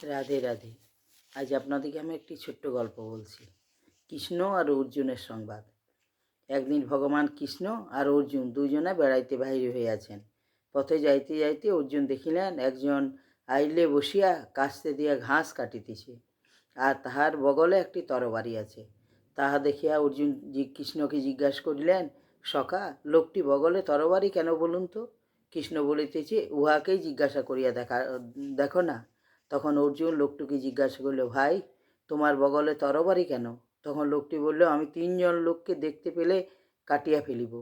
রাধে রাধে। আজ আপনাদেরকে আমি একটি ছোট্ট গল্প বলছি। কৃষ্ণ আর অর্জুনের সংবাদ। একদিন ভগবান কৃষ্ণ আর অর্জুন দুজনে বেড়াইতে বাহির হইয়াছেন। পথে যাইতে যাইতে অর্জুন দেখিলেন একজন আইলে বসিয়া কাস্তে দিয়া ঘাস কাটিতেছে, আর তাহার বগলে একটি তরবারি আছে। তাহা দেখিয়া অর্জুন কৃষ্ণকে জিজ্ঞাসা করিলেন, সখা, লোকটি বগলে তরবারি কেন বলুন তো? কৃষ্ণ বলিতেছে, উহাকেই জিজ্ঞাসা করিয়া দেখো না। তখন অর্জুন লোকটিকে জিজ্ঞাসা করিল, ভাই, তোমার বগলে তরবারি কেন? তখন লোকটি বলল, আমি 3জন লোককে দেখতে পেলে কাটিয়া ফেলিব,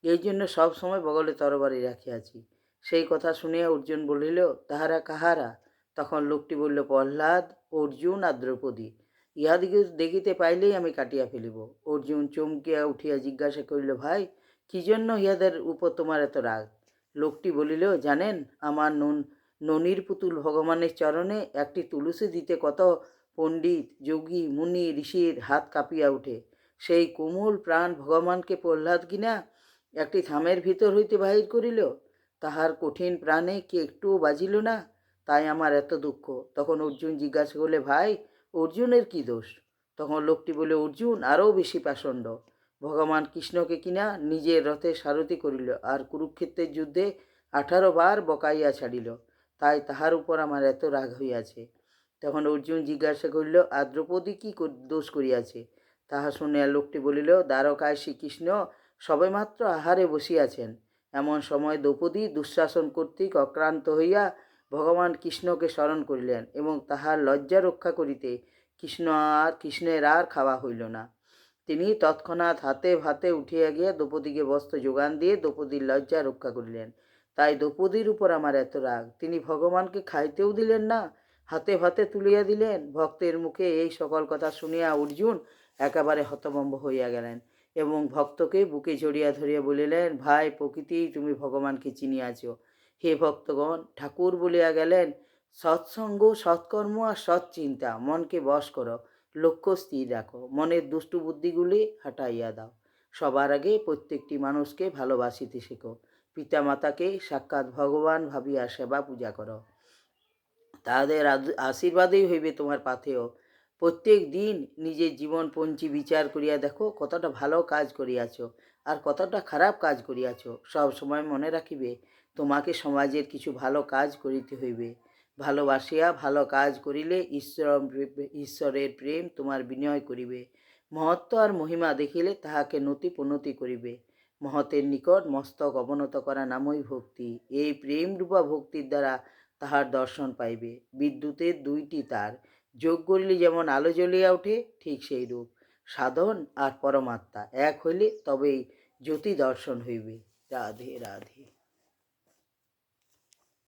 এই জন্য সব সময় বগলে তরবারি রাখিয়াছি। সেই কথা শুনিয়া অর্জুন বলিল, তাহারা কাহারা? তখন লোকটি বলল, প্রহ্লাদ, অর্জুন আর দ্রৌপদী। ইহাদিকে দেখিতে পাইলেই আমি কাটিয়া ফেলিব। অর্জুন চমকিয়া উঠিয়া জিজ্ঞাসা করিল, ভাই, কি জন্য ইহাদের উপর তোমার এত রাগ? লোকটি বলিল, জানেন, আমার ননির পুতুল ভগবানের চরণে একটি তুলসী দিতে কত পণ্ডিত, যোগী, মুনি, ঋষির হাত কাঁপিয়া উঠে। সেই কোমল প্রাণ ভগবানকে প্রহ্লাদ কিনা একটি থামের ভিতর হইতে বাহির করিল। তাহার কঠিন প্রাণে কি একটুও বাজিল না, তাই আমার এত দুঃখ। তখন অর্জুন জিজ্ঞাসা করলে, ভাই, অর্জুনের কি দোষ? তখন লোকটি বলে, অর্জুন আরও বেশি পাষণ্ড। ভগবান কৃষ্ণকে কিনা নিজের রথে সারথি করিল, আর কুরুক্ষেত্রের যুদ্ধে 18 বার বকাইয়া ছাড়িল, তাই তাহার উপর আমার এত রাগ হইয়াছে। তখন অর্জুন জিজ্ঞাসা করিল, আর দ্রৌপদী কি দোষ করিয়াছে? তাহা শুনিয়া লোকটি বলিল, দ্বারকায় শ্রীকৃষ্ণ সবেমাত্র আহারে বসিয়াছেন, এমন সময় দ্রৌপদী দুঃশাসন কর্তৃক অক্রান্ত হইয়া ভগবান কৃষ্ণকে স্মরণ করিলেন, এবং তাহার লজ্জা রক্ষা করিতে কৃষ্ণের আর খাওয়া হইল না। তিনি তৎক্ষণাৎ হাতে ভাতে উঠিয়া গিয়া দ্রৌপদীকে বস্ত্র যোগান দিয়ে দ্রৌপদীর লজ্জা রক্ষা করিলেন। তাই দ্রৌপদীর উপর আমার এত রাগ। তিনি ভগবানকে খাইতেও দিলেন না, হাতে ভাতে তুলিয়া দিলেন। ভক্তের মুখে এই সকল কথা শুনিয়া অর্জুন একেবারে হতভম্ব হইয়া গেলেন, এবং ভক্তকে বুকে জড়িয়া ধরিয়া বলিলেন, ভাই, প্রকৃতিই তুমি ভগবানকে চিনিয়াছ। হে ভক্তগণ, ঠাকুর বলিয়া গেলেন, সৎসঙ্গ, সৎকর্ম আর সৎ চিন্তা, মনকে বশ করো, লক্ষ্য স্থির রাখো, মনের দুষ্টু বুদ্ধিগুলি হটাইয়া দাও। সবার আগে প্রত্যেকটি মানুষকে ভালোবাসিতে শেখো। পিতামাতাকে সাক্ষাৎ ভগবান ভাবিয়া সেবা পূজা করো, তাহাদের আশীর্বাদেই হইবে তোমার পাথেয়। প্রত্যেক দিন নিজের জীবনপঞ্জী বিচার করিয়া দেখো, কতটা ভালো কাজ করিয়াছ আর কতটা খারাপ কাজ করিয়াছ। সব সময় মনে রাখিবে, তোমাকে সমাজের কিছু ভালো কাজ করিতে হইবে। ভালোবাসিয়া ভালো কাজ করিলে ঈশ্বরের প্রেম তোমার বিনয় করিবে। মহত্ব আর মহিমা দেখিলে তাহাকে নতি প্রণতি করিবে। মহতের নিকট মস্তক অবনত করা নামই ভক্তি। এই প্রেমরূপা ভক্তির দ্বারা তাহার দর্শন পাইবে। বিদ্যুতের 2টি তার, যোগ করিলে যেমন আলো জ্বলিয়া ওঠে, ঠিক সেই রূপ সাধন আর পরমাত্মা এক হইলে তবেই জ্যোতি দর্শন হইবে। রাধে রাধে।